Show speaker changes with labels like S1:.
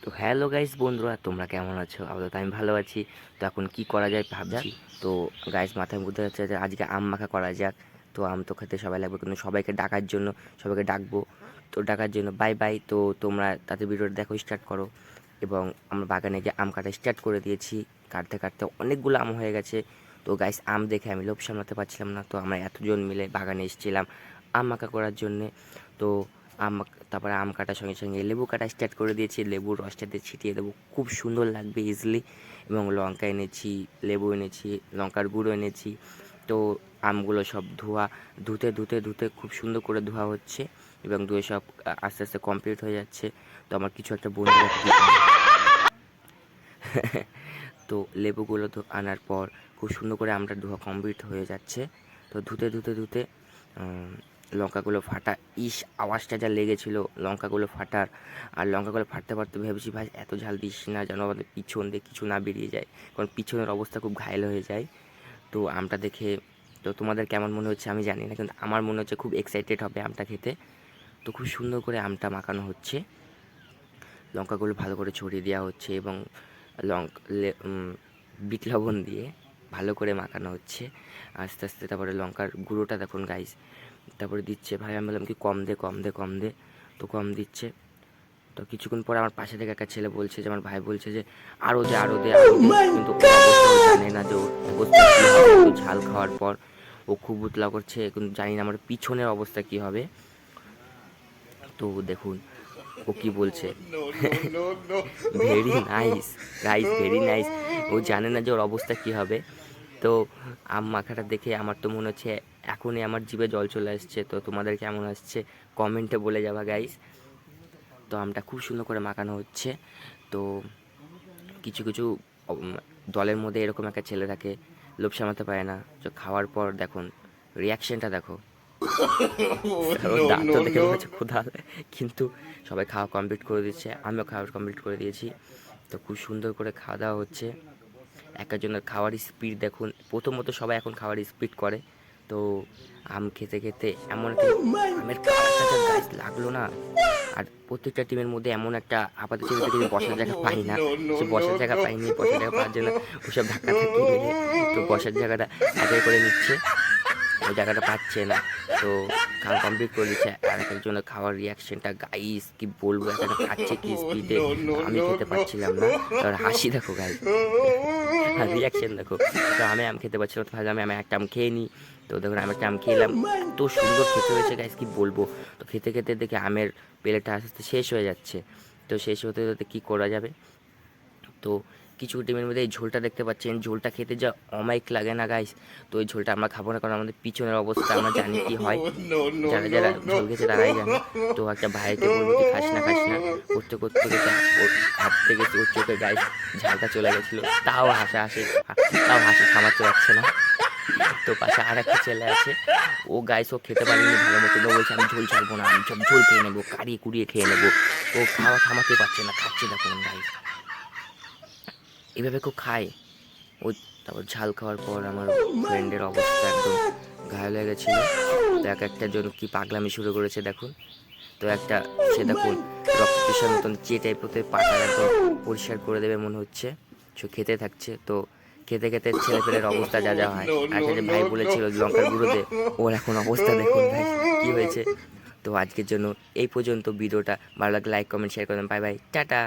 S1: তো hello guys বন্ধুরা, তোমরা কেমন আছো? আপাতত আমি ভালো আছি। তো এখন কি করা যায় ভাবছি। তো গাইস মাথার মধ্যে হচ্ছে যে আজকে আম মাখা করা যাক। তো আম তো খেতে সবাই লাগবে, কিন্তু সবাইকে ডাকার জন্য, সবাইকে ডাকবো। তো ডাকার জন্য বাই বাই। তো তোমরা তাদের ভিডিওটা দেখো, স্টার্ট করো। এবং আমরা বাগানে গিয়ে আম কাটা স্টার্ট করে দিয়েছি। কাটতে কাটতে অনেকগুলো আম হয়ে গেছে। তো গাইস আম দেখে আমি লোভ সামলাতে পারছিলাম না। তো আমরা এতজন মিলে বাগানে এসেছিলাম আম মাখা করার জন্যে। তো তারপরে আম কাটার সঙ্গে সঙ্গে লেবু কাটা স্টার্ট করে দিয়েছি। লেবুর রসটাতে ছিটিয়ে দেবো, খুব সুন্দর লাগবে ইজিলি। এবং লঙ্কা এনেছি, লেবু এনেছি, লঙ্কার গুঁড়ো এনেছি। তো আমগুলো সব ধুতে ধুতে ধুতে খুব সুন্দর করে ধোয়া হচ্ছে। এবং ধুয়ে সব আস্তে আস্তে কমপ্লিট হয়ে যাচ্ছে। তো আমার কিছু একটা বন্ধু তো লেবুগুলো তো আনার পর খুব সুন্দর করে আমটা ধোয়া কমপ্লিট হয়ে যাচ্ছে। তো ধুতে ধুতে ধুতে লঙ্কাগুলো ফাটা, আওয়াজটা যা লেগেছিল লঙ্কাগুলো ফাটার। আর লঙ্কাগুলো ফাটতে ফাটতে ভেবেছি ভাই এত ঝাল দিস না, যেন আমাদের পিছন দিয়ে কিছু না বেরিয়ে যায়, কারণ পিছনের অবস্থা খুব ঘায়েল হয়ে যায়। তো আমটা দেখে তো তোমাদের কেমন মনে হচ্ছে আমি জানি না, কিন্তু আমার মনে হচ্ছে খুব এক্সাইটেড হবে আমটা খেতে। তো খুব সুন্দর করে আমটা মাখানো হচ্ছে, লঙ্কাগুলো ভালো করে ছড়িয়ে দেওয়া হচ্ছে এবং বিট লবণ দিয়ে ভালো করে মাখানো হচ্ছে আস্তে আস্তে। তারপরে লঙ্কার গুঁড়োটা দেখুন গাইস, তারপরে দিচ্ছে। ভাই আমি বললাম কি কম দে কম দে কম দে, তো কম দিচ্ছে। তো কিছুক্ষণ পরে আমার পাশে থেকে একটা ছেলে বলছে যে, আমার ভাই বলছে যে আরও দে আরও দে আরও দে, কিন্তু ওর অবস্থা ও জানে না যে ওর অবস্থা কী হবে। একটু ঝাল খাওয়ার পর ও খুব উতলা করছে, কিন্তু জানি না আমার পিছনের অবস্থা কী হবে। তো দেখুন ও কি বলছে। Very nice guys, very nice. ও জানে না যে ওর অবস্থা কী হবে। তো আম মাখাটা দেখে আমার তো মনে হচ্ছে এখনই আমার জিভে জল চলে আসছে। তো তোমাদের কেমন আসছে কমেন্টে বলে যাবা গাইস। তো আমটা খুব সুন্দর করে মাখানো হচ্ছে। তো কিছু কিছু দলের মধ্যে এরকম একটা ছেলে থাকে, লোভ সামলাতে পারে না। তো খাওয়ার পর দেখুন রিয়াকশনটা দেখো। ওর দাঁত তো দেখে মনে হচ্ছে ক্ষুধা, কিন্তু সবাই খাওয়া কমপ্লিট করে দিচ্ছে, আমিও খাওয়া কমপ্লিট করে দিয়েছি। তো খুব সুন্দর করে খাওয়া দাওয়া হচ্ছে। এক একজনের খাওয়ার স্পিড দেখুন। প্রথমত সবাই এখন খাওয়ার স্পিড করে। তো আম খেতে খেতে এমন একটা আমের কালারটা গাছ লাগলো না। আর প্রত্যেকটা টিমের মধ্যে এমন একটা আপাতত যদি বসার জায়গা পাই না, সে বসার জায়গা পাইনি, বসার জায়গা পাওয়ার জন্য ওসব ধাক্কা ধাক্কি মিলে তো বসার জায়গাটা আদায় করে নিচ্ছে, ওই জায়গাটা পাচ্ছে না। তো খাওয়া কমপ্লিট করে দিচ্ছে। আর এক একজনের খাওয়ার রিয়াকশনটা গাইস কি বলবো, একটা খাচ্ছে কি স্পিডে, আমি খেতে পাচ্ছিলাম না। তার হাসি দেখো গাইস, আর রিয়াকশন দেখো। তো আমি আম খেতে পারছিলাম, তো ভাবলাম আমি একটা আম খেয়ে নিই। তো দেখুন আমি একটা আম খেলাম, এত সুন্দর খেতে হয়েছে গাইস কি বলবো। তো খেতে খেতে দেখে আমের প্লেটটা আস্তে আস্তে শেষ হয়ে যাচ্ছে। তো শেষ হতে হতে কী করা যাবে। তো কিছু টিমের মধ্যে এই ঝোলটা দেখতে পাচ্ছেন, ঝোলটা খেতে যা অমায়িক লাগে না গাইস। তো ওই ঝোলটা আমরা খাবো না, কারণ আমাদের পিছনের অবস্থা আমরা জানি কি হয়। যারা যারা ঝোল খেয়েছে তারাই জানে। তো একটা ভাইকে বলবো কি খাস না খাস না করতে করতে করতে ওর হাত থেকে ওর চোখে গাইস ঝালটা চলে গেছিলো। তাও হাসি থামাতে পারছে না। তো পাশে আর একটা ছেলে আছে, ও গাইস ও খেতে পারেনি ভালো মতো, ও বলছে আমি ঝোল ছাড়বো না, আমি সব ঝোল খেয়ে নেবো, কাড়িয়ে কুড়িয়ে খেয়ে নেবো। ও খাওয়া থামাতে পারছে না, খাচ্ছে দেখুন গাইস এভাবে কেউ খায়। ওই তারপর ঝাল খাওয়ার পর আমার ফ্রেন্ডের অবস্থা একদম ঘায়ল হয়ে গেছিলো। তো এক একটা জন কি পাগলামি শুরু করেছে দেখুন। তো একটা সে দেখুন রক্ত চুষার মতন চেটে পুঁতে পাটা একদম পরিষ্কার করে দেবে মনে হচ্ছে, সে খেতে থাকছে। তো খেতে খেতে ছেলেপেলের অবস্থা যা যা হয়। আর একটা যে ভাই বলেছিল লঙ্কার গুঁড়োতে, ওর এখন অবস্থা দেখুন ভাই কী হয়েছে। তো আজকের জন্য এই পর্যন্ত। ভিডিওটা ভালো লাগলে লাইক কমেন্ট শেয়ার করবেন। Bye bye, tata.